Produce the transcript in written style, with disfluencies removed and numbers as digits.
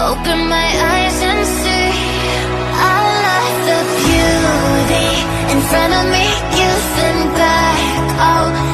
Open my eyes and see all of the beauty in front of me. You think back, oh